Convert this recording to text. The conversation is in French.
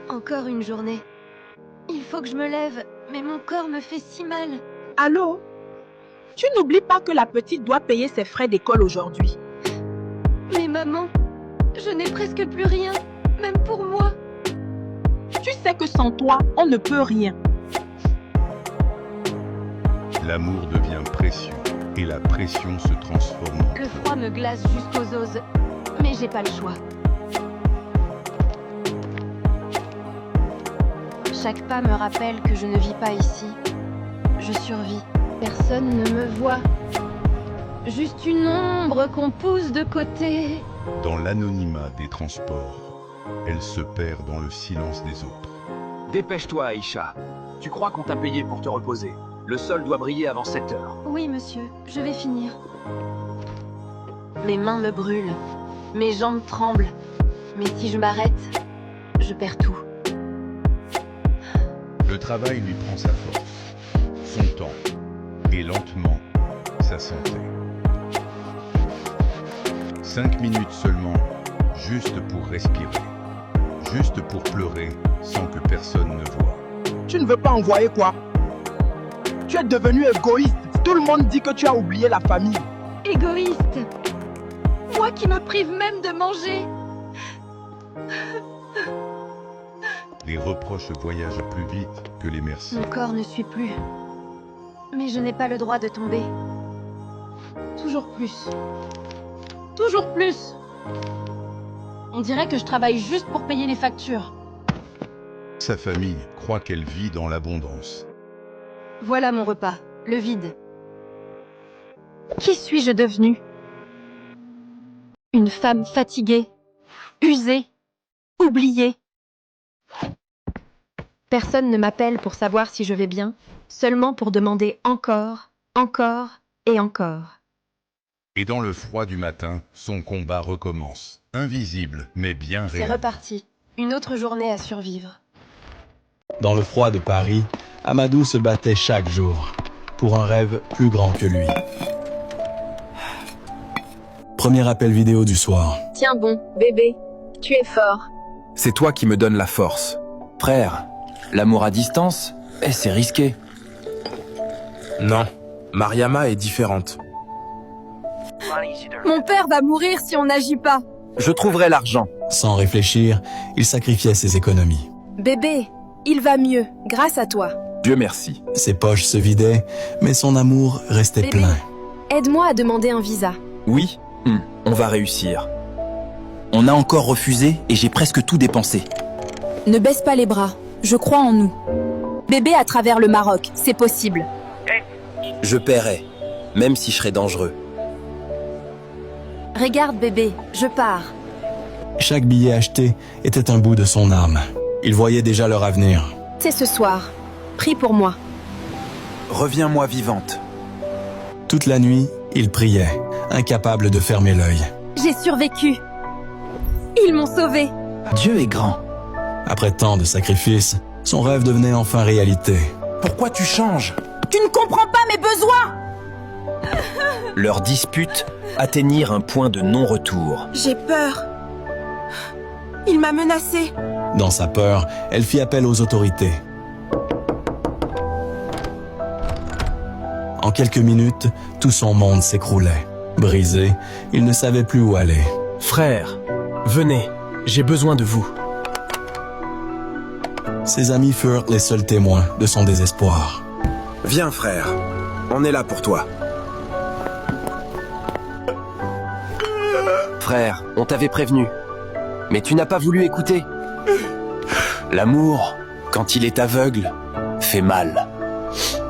Encore une journée. Il faut que je me lève, mais mon corps me fait si mal. Allô? Tu n'oublies pas que la petite doit payer ses frais d'école aujourd'hui. Mais maman, je n'ai presque plus rien, même pour moi. Tu sais que sans toi, on ne peut rien. L'amour devient précieux et la pression se transforme en... Le froid me glace jusqu'aux os, mais j'ai pas le choix. Chaque pas me rappelle que je ne vis pas ici. Je survis. Personne ne me voit. Juste une ombre qu'on pousse de côté. Dans l'anonymat des transports, elle se perd dans le silence des autres. Dépêche-toi, Aïcha. Tu crois qu'on t'a payé pour te reposer? Le sol doit briller avant 7 heures. Oui, monsieur, je vais finir. Mes mains me brûlent. Mes jambes tremblent. Mais si je m'arrête, je perds tout. Le travail lui prend sa force, son temps, et lentement, sa santé. 5 minutes seulement, juste pour respirer, juste pour pleurer sans que personne ne voie. Tu ne veux pas envoyer quoi? Tu es devenu égoïste. Tout le monde dit que tu as oublié la famille. Égoïste. Moi qui me prive même de manger. Les reproches voyagent plus vite que les merci. Mon corps ne suit plus. Mais je n'ai pas le droit de tomber. Toujours plus. Toujours plus. On dirait que je travaille juste pour payer les factures. Sa famille croit qu'elle vit dans l'abondance. Voilà mon repas, le vide. Qui suis-je devenue? Une femme fatiguée, usée, oubliée. Personne ne m'appelle pour savoir si je vais bien, seulement pour demander encore, encore et encore. Et dans le froid du matin, son combat recommence. Invisible, mais bien C'est réel. reparti. Une autre journée à survivre. Dans le froid de Paris, Amadou se battait chaque jour pour un rêve plus grand que lui. Premier appel vidéo du soir. Tiens bon, bébé, tu es fort. C'est toi qui me donnes la force. Frère, l'amour à distance, c'est risqué. Non, Mariama est différente. Mon père va mourir si on n'agit pas. Je trouverai l'argent. Sans réfléchir, il sacrifiait ses économies. Bébé, il va mieux, grâce à toi. Dieu merci. Ses poches se vidaient, mais son amour restait Bébé. plein. Aide-moi à demander un visa. Oui, on va réussir. On a encore refusé et j'ai presque tout dépensé. Ne baisse pas les bras, je crois en nous. Bébé à travers le Maroc, c'est possible. Je paierai, même si je serais dangereux. Regarde bébé, je pars. Chaque billet acheté était un bout de son âme. Il voyait déjà leur avenir. C'est ce soir. Prie pour moi. Reviens-moi vivante. Toute la nuit, il priait, incapable de fermer l'œil. J'ai survécu. Ils m'ont sauvé. Dieu est grand. Après tant de sacrifices, son rêve devenait enfin réalité. Pourquoi tu changes? Tu ne comprends pas mes besoins. Leurs disputes atteignirent un point de non-retour. J'ai peur. Il m'a menacée. Dans sa peur, elle fit appel aux autorités. En quelques minutes, tout son monde s'écroulait. Brisé, il ne savait plus où aller. Frère, venez, j'ai besoin de vous. Ses amis furent les seuls témoins de son désespoir. Viens frère, on est là pour toi. Frère, on t'avait prévenu. Mais tu n'as pas voulu écouter. L'amour, quand il est aveugle, fait mal.